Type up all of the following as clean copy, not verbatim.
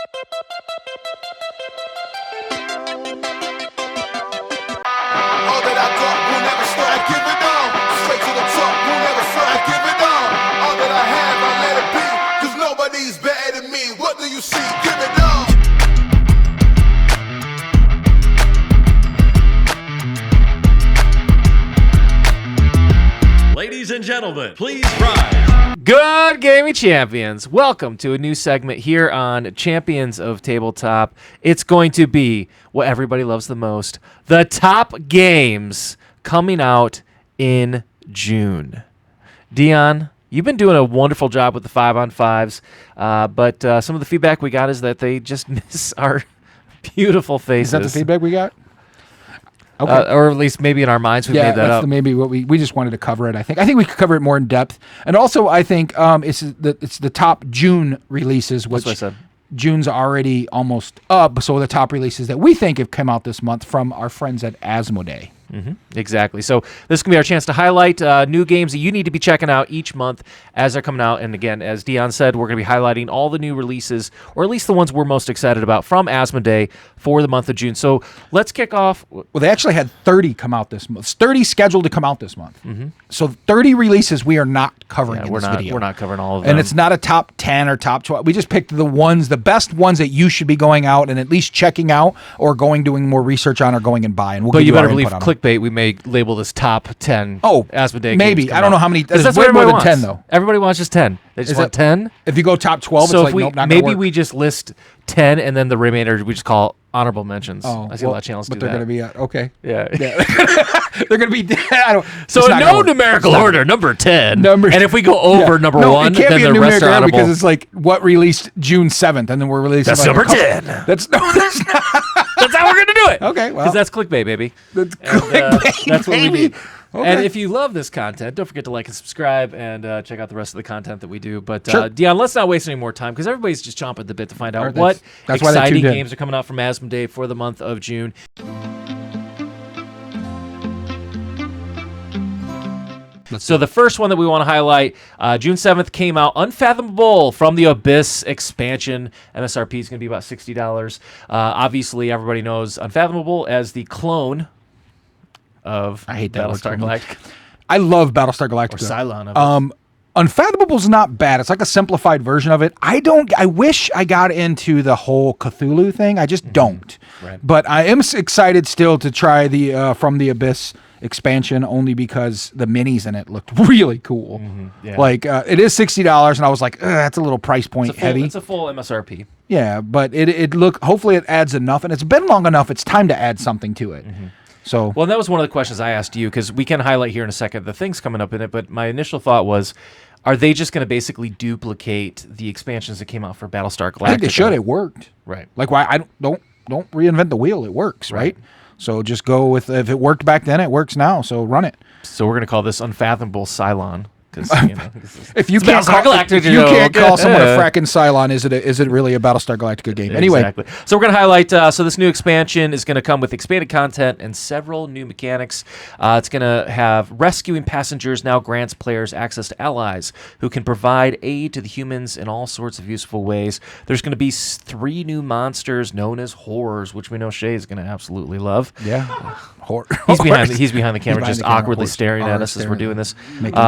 that I got will never stop. I give it on. Straight to the top, will never stop. I give it on. All that I have, I let it be. Cause nobody's better than me. What do you see? Give it on. Ladies and gentlemen, please rise. Good gaming champions. Welcome to a new segment here on Champions of Tabletop. It's going to be what everybody loves the most, the top games coming out in June. Dion, you've been doing a wonderful job with the 5-on-5s, but some of the feedback we got is that they just miss our beautiful faces. Is that the feedback we got? Okay. Or at least maybe in our minds we made that up. Maybe what we just wanted to cover it. I think we could cover it more in depth, and also I think it's the top June releases, which That's what I said. June's already almost up. So the top releases that we think have come out this month from our friends at Asmodee. Mm-hmm. Exactly. So this is going to be our chance to highlight new games that you need to be checking out each month as they're coming out. And again, as Dion said, we're going to be highlighting all the new releases, or at least the ones we're most excited about from Asmodee for the month of June. So let's kick off. Well, they actually had 30 come out this month. 30 scheduled to come out this month. Mm-hmm. So 30 releases we are not covering in this video. We're not covering all of them. And it's not a top 10 or top 12. We just picked the best ones that you should be going out and at least checking out or doing more research on or going and buying. But you better believe clickbait, we may label this top 10 Asmodee maybe. games. I don't know how many. That's There's what way more everybody than wants. 10, though. Everybody wants just 10. They just want 10. If you go top 12, so it's like, nope, not maybe gonna work. we just list 10 and then the remainder we just call honorable mentions. I see a lot of channels do that. But they're going to be, okay. Yeah. They're going to be, I don't. So no numerical order, number 10. And if we go over number 1, it can't then be a the rest numerical are order honorable. because it's like what released June 7th, and then we're releasing That's like number 10. That's not. That's how we're going to do it. Okay, well. Because that's clickbait, baby. That's clickbait, that's what we need. Okay. And if you love this content, don't forget to like and subscribe and check out the rest of the content that we do. But Sure. Dion, let's not waste any more time because everybody's just chomping at the bit to find out Right, what that's why they exciting tuned in. games are coming out from Asmodee for the month of June. So the first one that we want to highlight, June 7th came out, Unfathomable from the Abyss expansion. MSRP is going to be about $60. Obviously, everybody knows Unfathomable as the clone of I hate that word so Battlestar much. Galactica. I love Battlestar Galactica. Or Cylon of it. Unfathomable's not bad. It's like a simplified version of it. I wish I got into the whole Cthulhu thing. I just don't. Right. But I am excited still to try the From the Abyss expansion only because the minis in it looked really cool. Yeah. Like it is $60 and I was like, that's a little price point heavy. It's a full MSRP. Yeah, but it hopefully it adds enough, and it's been long enough. It's time to add something to it. So Well, that was one of the questions I asked you because we can highlight here in a second the things coming up in it. But my initial thought was, are they just going to basically duplicate the expansions that came out for Battlestar Galactica? I think they should. It worked. Right. Like why don't reinvent the wheel. It works, right? So just go with if it worked back then, it works now. So run it. So we're going to call this Unfathomable Cylon. If you can't call someone a fracking Cylon, is it really a Battlestar Galactica game? Anyway, exactly. So we're going to highlight. So this new expansion is going to come with expanded content and several new mechanics. It's going to have rescuing passengers now grants players access to allies who can provide aid to the humans in all sorts of useful ways. There's going to be 3 new monsters known as horrors, which we know Shay is going to absolutely love. yeah, He's behind the camera, just the camera, awkwardly staring at us as we're doing this. Making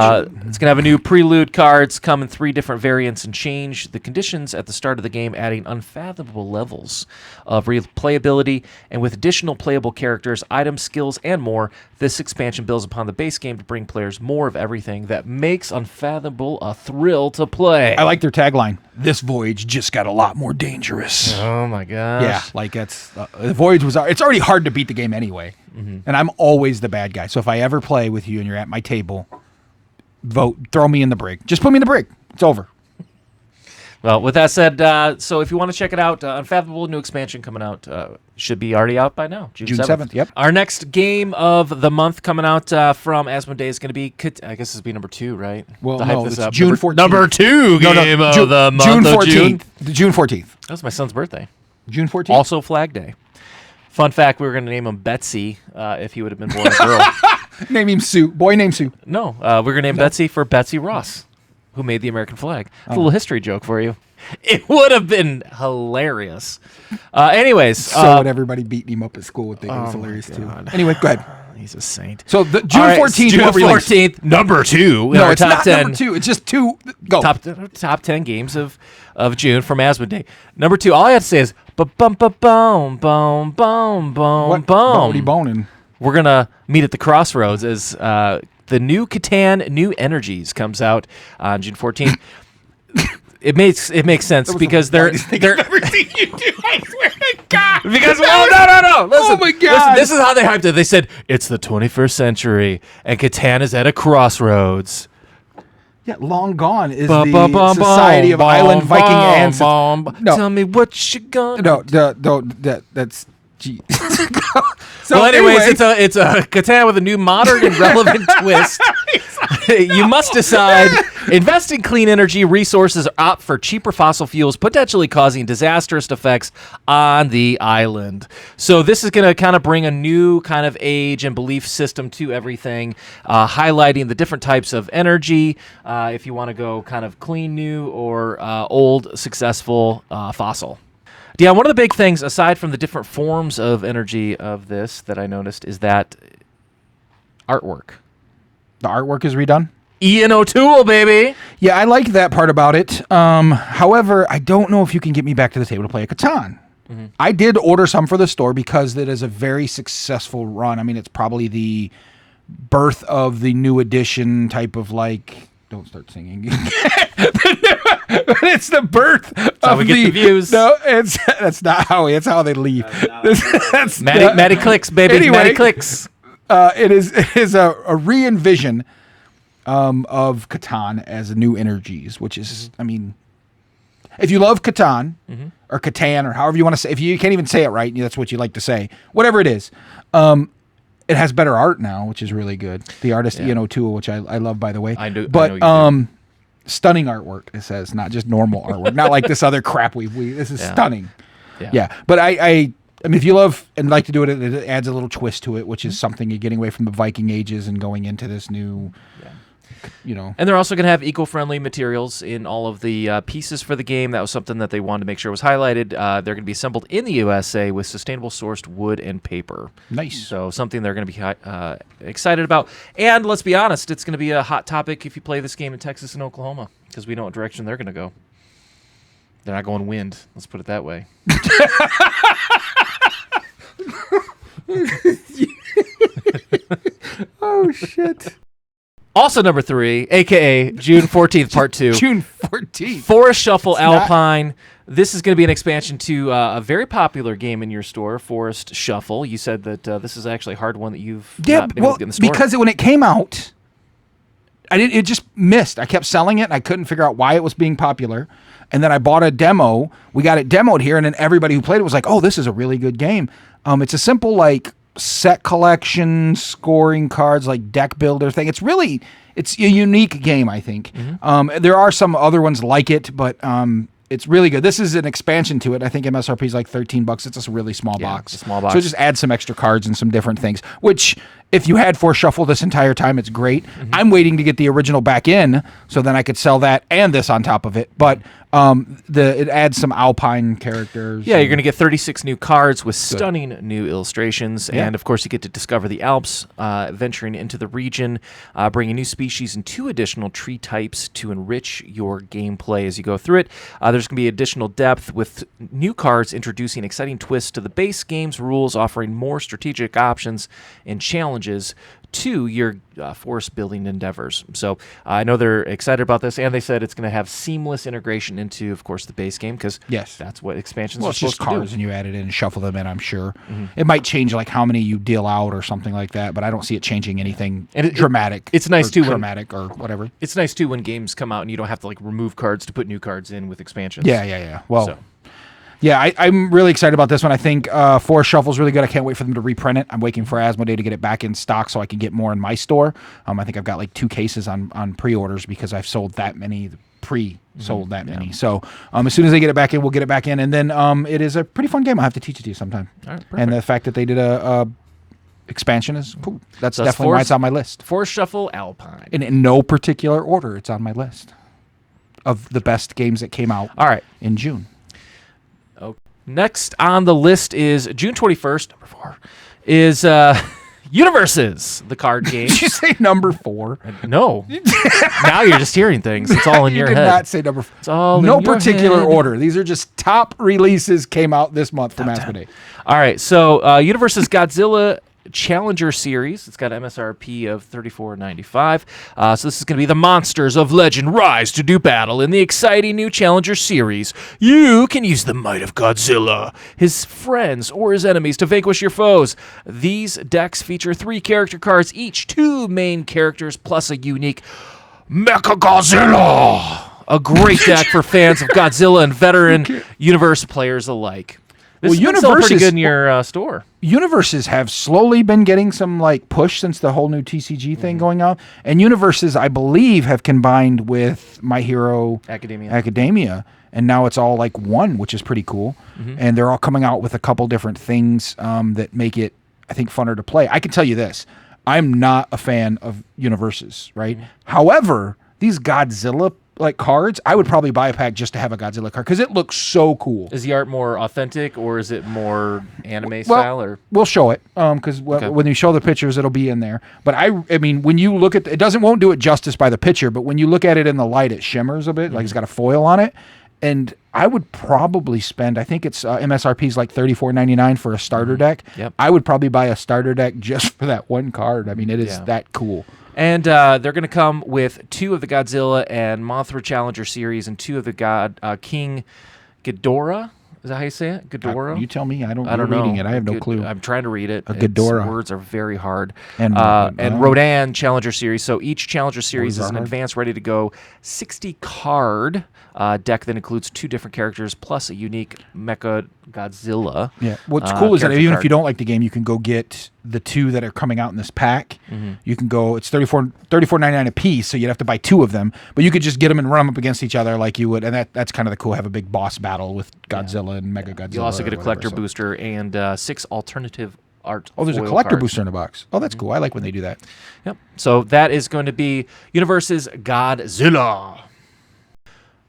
It's going to have a new prelude cards, come in 3 different variants, and change the conditions at the start of the game, adding unfathomable levels of replayability. And with additional playable characters, items, skills, and more, this expansion builds upon the base game to bring players more of everything that makes Unfathomable a thrill to play. I like their tagline. This voyage just got a lot more dangerous. Oh my gosh. Yeah, like it's the voyage was. It's already hard to beat the game anyway, and I'm always the bad guy. So if I ever play with you and you're at my table, throw me in the brig. Just put me in the brig. It's over. Well, with that said, so if you want to check it out, Unfathomable new expansion coming out. Should be already out by now. June 7th. Yep. Our next game of the month coming out from Asmodee is going to be, I guess this will be number 2, right? Well, to hype no, this it's up. June 14th. Number 2 game of the month June of 14th. June. June 14th. That was my son's birthday. June 14th. Also Flag Day. Fun fact, we were going to name him Betsy if he would have been born a girl. Name him Sue. Boy named Sue. No, we're going to name Betsy for Betsy Ross, who made the American flag. It's a little history joke for you. It would have been hilarious. Anyways, So would everybody beating him up at school would think it was hilarious too. Anyway, go ahead. He's a saint. So the June All right, 14th, June what release? 14th, number 2 in No, our it's top not 10. number 2. It's just 2. Go. Top 10 games of June from Asmodee. Number 2, all I have to say is bum bum bum bum bum bum What bum. are you boning? We're gonna meet at the crossroads as the new Catan New Energies comes out on June 14th. It makes sense because they're Everything you do, I swear to God. because no. Listen, Oh my God. Listen, this is how they hyped it. They said it's the 21st century and Catan is at a crossroads. Yeah, long gone is Bum, the bum, bum, Society of bum, Island bum, Viking bum, ancestors. bum. No. Tell me what you gonna That's. Gee. So well, anyways, anyway, it's a Catan with a new modern and relevant twist. You must decide: invest in clean energy resources, or opt for cheaper fossil fuels, potentially causing disastrous effects on the island. So this is going to kind of bring a new kind of age and belief system to everything, highlighting the different types of energy. If you want to go kind of clean, new, or old, successful fossil. Yeah, one of the big things, aside from the different forms of energy of this, that I noticed is that artwork. the artwork is redone. Ian O'Toole, baby. Yeah, I like that part about it. However, I don't know if you can get me back to the table to play a Catan. Mm-hmm. I did order some for the store because it is a very successful run. I mean, it's probably the birth of the new edition type of like. Don't start singing. But it's the birth how of we get the views. No, that's not how. It's how they leave. That's Matty clicks, baby. Anyway, Matty clicks. It is a re-envision of Catan as New Energies, which is, I mean, if you love Catan or Catan or however you want to say, if you can't even say it right, that's what you like to say, whatever it is, it has better art now, which is really good. The artist Ian O'Toole, which I love, by the way. I know but you do. stunning artwork. It says, not just normal artwork, not like this other crap we. This is stunning. Yeah, but I mean, if you love and like to do it, it adds a little twist to it, which is something you're getting away from the Viking ages and going into this new, you know. And they're also going to have eco-friendly materials in all of the pieces for the game. That was something that they wanted to make sure was highlighted. They're going to be assembled in the USA with sustainable sourced wood and paper. Nice. So something they're going to be excited about. And let's be honest, it's going to be a hot topic if you play this game in Texas and Oklahoma, because we know what direction they're going to go. They're not going wind. Let's put it that way. Oh, shit. Also, number 3, a.k.a. June 14th, Part 2. June 14th. Forest Shuffle not- Alpine. This is going to be an expansion to a very popular game in your store, Forest Shuffle. You said that this is actually a hard one that you've not been able to get in the store. because when it came out, it just missed. I kept selling it, and I couldn't figure out why it was being popular. And then I bought a demo. We got it demoed here, and then everybody who played it was like, "Oh, this is a really good game." It's a simple like set collection, scoring cards, like deck builder thing. It's a unique game, I think. There are some other ones like it, but it's really good. This is an expansion to it. I think MSRP is like $13. It's just a really small box. it's a small box. So just add some extra cards and some different things, which if you had Force Shuffle this entire time, it's great. I'm waiting to get the original back in so then I could sell that and this on top of it. But it adds some Alpine characters. Yeah, you're going to get 36 new cards with stunning new illustrations. Yeah. And, of course, you get to discover the Alps, venturing into the region, bringing new species and 2 additional tree types to enrich your gameplay as you go through it. There's going to be additional depth with new cards introducing exciting twists to the base game's rules, offering more strategic options and challenges to your forest building endeavors. So I know they're excited about this, and they said it's going to have seamless integration into, of course, the base game, because that's what expansions are it's supposed just cards, to and you add it in and shuffle them in, I'm sure. It might change like how many you deal out or something like that, but I don't see it changing anything dramatic. It's nice too dramatic or whatever. It's nice too when games come out and you don't have to like remove cards to put new cards in with expansions. Yeah. Well, So. yeah, I'm really excited about this one. I think Forest Shuffle's really good. I can't wait for them to reprint it. I'm waiting for Asmodee to get it back in stock so I can get more in my store. I think I've got like 2 cases on pre-orders because I've sold that many, pre-sold that many. So as soon as they get it back in, we'll get it back in. And then it is a pretty fun game. I'll have to teach it to you sometime. All right, and the fact that they did a expansion is cool. That's definitely why it's on my list. Forest Shuffle Alpine. In no particular order, it's on my list. of the best games that came out. All right. In June. Next on the list is June 21st, number 4, is Universus, the card game. Did you say number 4? No. Now you're just hearing things. It's all in You your did head. not say number 4. It's all no in your particular head. order. These are just top releases came out this month from Asmodee. All right, so Universus Godzilla Challenger Series. It's got an MSRP of $34.95. So this is going to be the monsters of legend rise to do battle in the exciting new Challenger Series. You can use the might of Godzilla, his friends, or his enemies to vanquish your foes. These decks feature 3 character cards, each 2 main characters, plus a unique Mecha Godzilla. A great deck for fans of Godzilla and veteran universe players alike. This Well, is still pretty Universus- good in your store. Universes have slowly been getting some like push since the whole new TCG thing going on, and Universes, I believe, have combined with My Hero Academia, and now it's all like one, which is pretty cool. And they're all coming out with a couple different things that make it, I think, funner to play. I can tell you this: I'm not a fan of Universes, right? However, these Godzilla like cards, I would probably buy a pack just to have a Godzilla card because it looks so cool. Is the art more authentic or is it more anime style? Or We'll show it because when you show the pictures, it'll be in there. But I mean, when you look at it, won't do it justice by the picture. But when you look at it in the light, it shimmers a bit, like it's got a foil on it. And I would probably spend, I think it's MSRP is like $34.99 for a starter deck. Yep. I would probably buy a starter deck just for that one card. I mean, it is that cool. And they're going to come with 2 of the Godzilla and Mothra Challenger series and 2 of the King Ghidorah. Is that how you say it? Ghidorah? You tell me. I don't know. reading it. I have no clue. I'm trying to read it. Ghidorah. Words are very hard. And Rodan Challenger Series. So each Challenger Series Words is are an hard. advanced, ready-to-go 60-card deck that includes 2 different characters plus a unique Mecha Godzilla. Yeah. What's cool is that character even card. if you don't like the game, you can go get the 2 that are coming out in this pack. You can go. It's $34.99 a piece, so you'd have to buy 2 of them. But you could just get them and run them up against each other like you would, and that's kind of the cool. Have a big boss battle with Godzilla and Mega Godzilla. You'll also get a or collector whatever, so. booster and 6 alternative art. Oh, there's a foil collector cards. booster in a box. Oh, that's cool. I like when they do that. Yep. So that is going to be Universus Godzilla.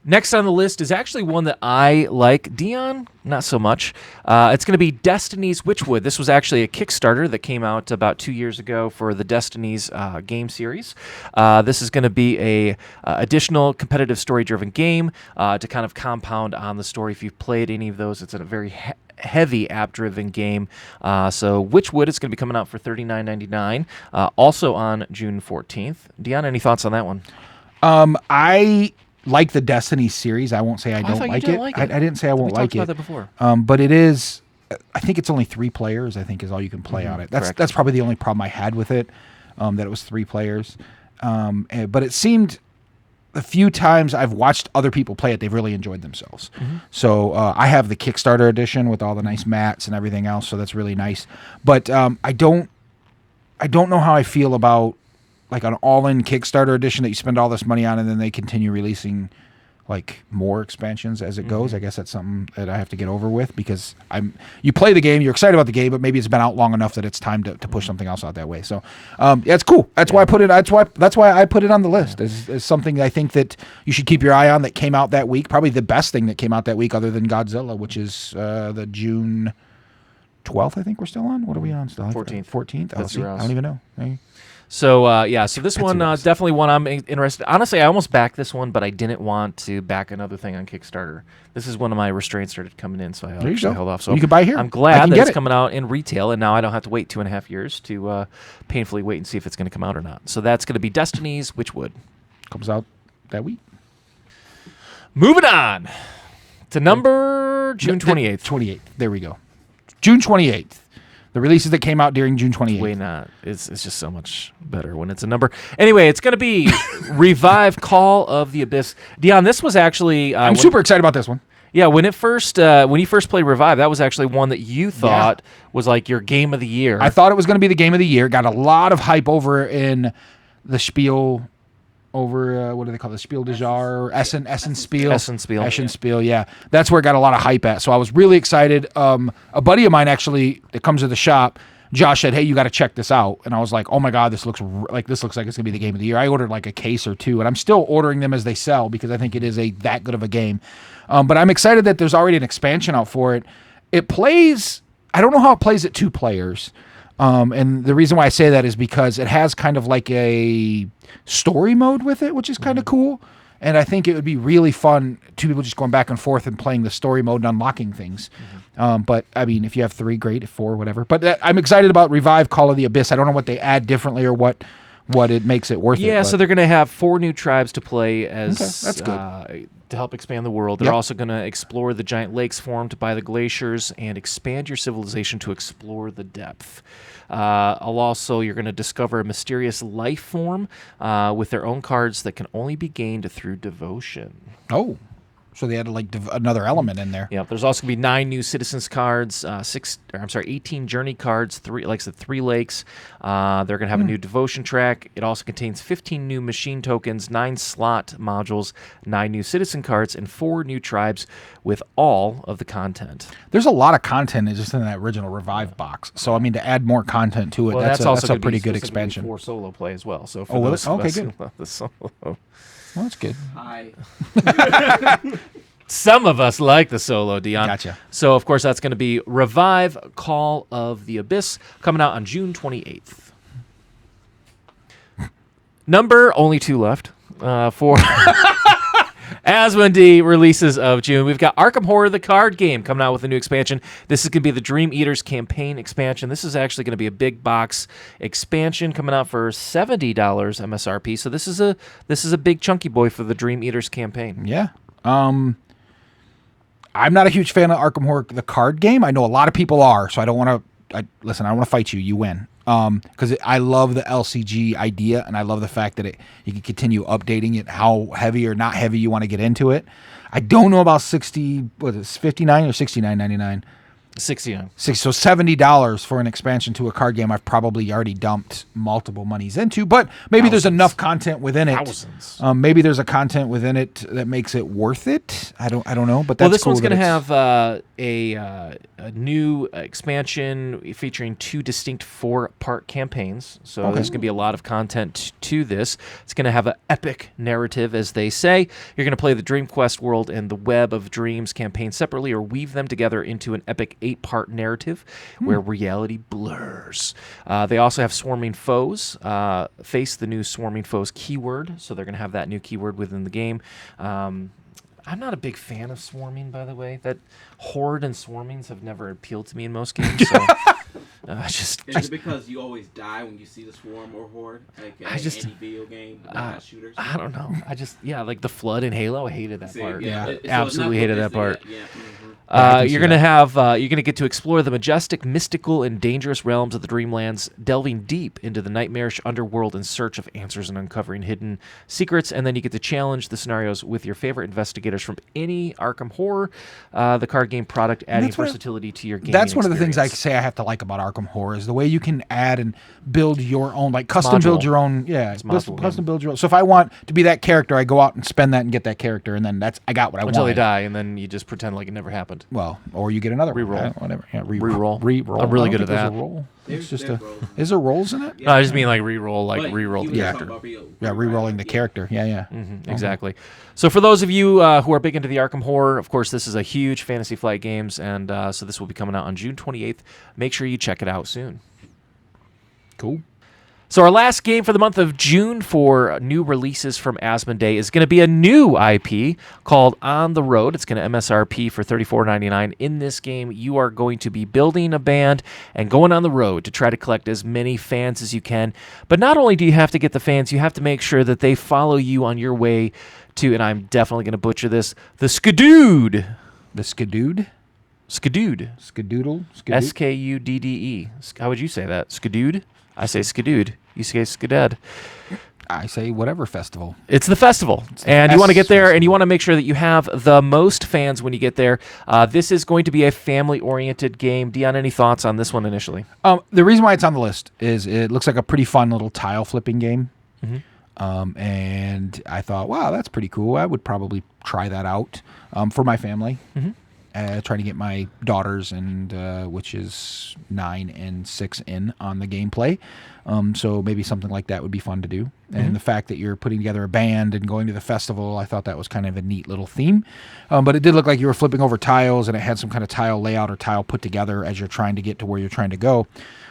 Next on the list is actually one that I like. Dion, not so much. It's going to be Destinies Witchwood. This was actually a Kickstarter that came out about 2 years ago for the Destinies game series. This is going to be a additional competitive story-driven game to kind of compound on the story. If you've played any of those, it's a very heavy app-driven game. So Witchwood is going to be coming out for $39.99, also on June 14th. Dion, any thoughts on that one? I like the Destiny series. I won't say I don't thought you like didn't it. like it. I didn't say I won't like We talked it. about that before. But it is. I think it's only 3 players. I think is all you can play on it. correct. That's probably the only problem I had with it. That it was 3 players. But it seemed a few times I've watched other people play it, they've really enjoyed themselves. So I have the Kickstarter edition with all the nice mats and everything else. So that's really nice. But I don't know how I feel about like an all-in Kickstarter edition that you spend all this money on and then they continue releasing like more expansions as it goes. I guess that's something that I have to get over with because you play the game, you're excited about the game, but maybe it's been out long enough that it's time to push something else out that way. So yeah, it's cool. That's why I put it. That's why I put it on the list. Is something that I think that you should keep your eye on that came out that week. Probably the best thing that came out that week, other than Godzilla, which is the June 12th. I think we're still on. What are we on still? 14th. 14th. Oh, That's see, I yours. don't even know. Hey. So yeah, so this one Rouse. definitely one I'm interested. Honestly, I almost backed this one, but I didn't want to back another thing on Kickstarter. This is when my restraints started coming in, so I There you actually go. held off. So You can buy here. I'm I glad can that get it's it. coming out in retail, and now I don't have to wait 2.5 years to painfully wait and see if it's going to come out or not. So that's going to be Destinies Witchwood. Comes out that week. Moving on to number June 28th. 28th. There we go. June 28th. The releases that came out during June 28th. Way not. It's just so much better when it's a number. Anyway, it's going to be Revive Call of the Abyss. Dion, this was actually... I'm super excited about this one. Yeah, when you first played Revive, that was actually one that you thought was like your game of the year. I thought it was going to be the game of the year. Got a lot of hype over in the Spiel... Over what do they call the Spiel des Jahres? Essen Spiel. Essen Spiel. Essen Spiel, yeah. That's where it got a lot of hype at. So I was really excited. A buddy of mine actually that comes to the shop Josh said, "Hey, you got to check this out," and I was like, "Oh my god, this looks like it's gonna be the game of the year." I ordered like a case or two, and I'm still ordering them as they sell because I think it is that good of a game. But I'm excited that there's already an expansion out for it. It plays. I don't know how it plays at 2 players, and the reason why I say that is because it has kind of like a story mode with it, which is kind of cool. And I think it would be really fun, 2 people just going back and forth and playing the story mode and unlocking things. But, I mean, if you have 3, great. If 4, whatever. But I'm excited about Revive Call of the Abyss. I don't know what they add differently or what it makes it worth it. Yeah, so they're going to have 4 new tribes to play as that's good. To help expand the world. They're also going to explore the giant lakes formed by the glaciers and expand your civilization to explore the depth. You're going to discover a mysterious life form with their own cards that can only be gained through devotion. Oh, so they added like another element in there. Yeah, there's also going to be 9 new citizens cards, 18 journey cards, 3 lakes. They're going to have a new devotion track. It also contains 15 new machine tokens, 9 slot modules, 9 new citizen cards, and 4 new tribes with all of the content. There's a lot of content just in that original Revive box. So I mean, to add more content to it, that's a pretty good expansion. For solo play as well. So for those of us good. who love the solo. Well, that's good. Hi. Some of us like the solo, Dion. Gotcha. So, of course, that's going to be Revive Call of the Abyss coming out on June 28th. Only 2 left for Asmodee releases of June. We've got Arkham Horror, the card game, coming out with a new expansion. This is going to be the Dream Eaters campaign expansion. This is actually going to be a big box expansion coming out for $70 MSRP. So this is a big chunky boy for the Dream Eaters campaign. Yeah. I'm not a huge fan of Arkham Horror, the card game. I know a lot of people are, so I don't want to. Listen, I don't want to fight you. You win. Because I love the LCG idea, and I love the fact that you can continue updating it, how heavy or not heavy you want to get into it. I don't know about $59 or $69.99. 69. So $70 for an expansion to a card game I've probably already dumped multiple monies into, but maybe there's enough content within it. Thousands. Maybe there's a content within it that makes it worth it. I don't know, but that's this cool one's going to it's- have a new expansion featuring 2 distinct 4-part campaigns. So there's going to be a lot of content to this. It's going to have an epic narrative, as they say. You're going to play the Dream Quest world and the Web of Dreams campaign separately, or weave them together into an epic 8-part narrative where reality blurs. They also have Swarming Foes. Face the new Swarming Foes keyword. So they're going to have that new keyword within the game. I'm not a big fan of swarming, by the way. That horde and swarmings have never appealed to me in most games. So Is it because you always die when you see the swarm or horde? Like any video game, shooters? I don't know. Like the flood in Halo. I hated that part. Yeah, Absolutely hated that part. Yeah. You're gonna get to explore the majestic, mystical, and dangerous realms of the Dreamlands, delving deep into the nightmarish underworld in search of answers and uncovering hidden secrets. And then you get to challenge the scenarios with your favorite investigators from any Arkham Horror, the card game product, adding versatility to your game. That's one of the things I say I have to like about Arkham Horror is the way you can add and build your own, like custom build your own. Yeah, custom build your own. So if I want to be that character, I go out and spend that and get that character, and then I got what I want. Until they die, and then you just pretend like it never happened. Well, or you get another reroll. Whatever. Yeah, reroll. Reroll. I'm really good at that. It's just is there rolls in it? No, I just mean like reroll, like reroll the character. Yeah, rerolling the character. Yeah. Exactly. So for those of you who are big into the Arkham Horror, of course, this is a huge Fantasy Flight Games, and so this will be coming out on June 28th. Make sure you check it out soon. Cool. So our last game for the month of June for new releases from Asmodee is going to be a new IP called On the Road. It's going to MSRP for $34.99. In this game, you are going to be building a band and going on the road to try to collect as many fans as you can. But not only do you have to get the fans, you have to make sure that they follow you on your way to, and I'm definitely going to butcher this, the Skadood. The Skadood? Skadood. Skadoodle? Skudde. How would you say that? Skadood? I say Skadood. You say Skadad. I say whatever festival. It's the festival. And you want to get there, and you want to make sure that you have the most fans when you get there. This is going to be a family-oriented game. Dion, any thoughts on this one initially? The reason why it's on the list is it looks like a pretty fun little tile flipping game. And I thought, wow, that's pretty cool. I would probably try that out for my family. trying to get my daughters, and which is 9 and 6 in on the gameplay. So maybe something like that would be fun to do. And the fact that you're putting together a band and going to the festival, I thought that was kind of a neat little theme. But it did look like you were flipping over tiles, and it had some kind of tile layout or tile put together as you're trying to get to where you're trying to go,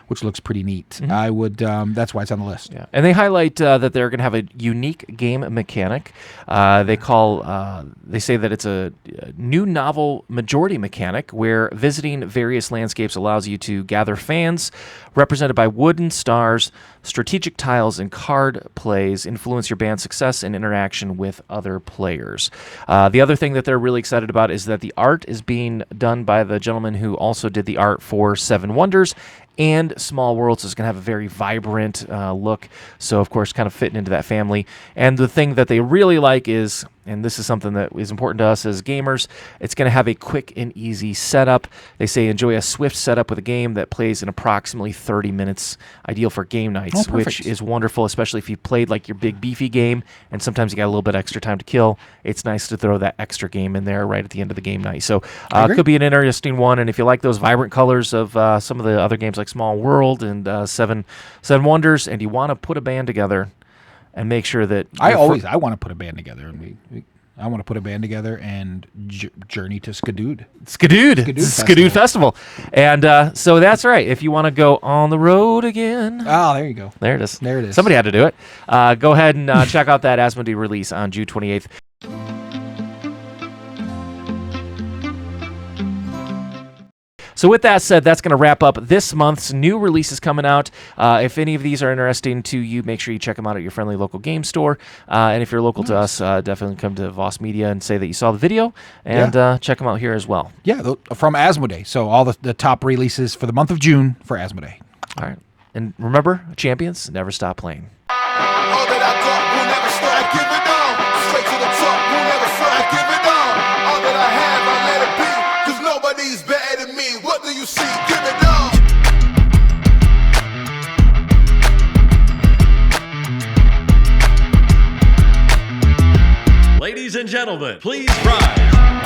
which looks pretty neat. I would. That's why it's on the list. Yeah, and they highlight that they're going to have a unique game mechanic. They say that it's a new novel majority mechanic where visiting various landscapes allows you to gather fans represented by wooden stars, strategic tiles, and card plays influence your band's success and interaction with other players. The other thing that they're really excited about is that the art is being done by the gentleman who also did the art for Seven Wonders and Small Worlds. Is going to have a very vibrant look, so of course kind of fitting into that family. And the thing that they really like is, and this is something that is important to us as gamers, it's going to have a quick and easy setup. They say enjoy a swift setup with a game that plays in approximately 30 minutes, ideal for game nights, which is wonderful, especially if you played like your big beefy game and sometimes you got a little bit extra time to kill. It's nice to throw that extra game in there right at the end of the game night. So it could be an interesting one, and if you like those vibrant colors of some of the other games like Small World and Seven Wonders, and you want to put a band together and make sure that I want to put a band together, and I want to put a band together and journey to Skadood Festival. And so that's right. If you want to go on the road again. Oh, there you go. There it is. There it is. Somebody had to do it. Go ahead and check out that Asmodee release on June 28th. So with that said, that's going to wrap up this month's new releases coming out. If any of these are interesting to you, make sure you check them out at your friendly local game store. And if you're local to us, definitely come to Voss Media and say that you saw the video, and check them out here as well. Yeah, from Asmodee. So all the top releases for the month of June for Asmodee. All right. And remember, champions never stop playing. All that I got will never stop. I give it all. Straight to the top, will never stop. I give it all. All that I have, I let it be. Cause nobody's better than me. What do you see? Give it all. Ladies and gentlemen, please rise.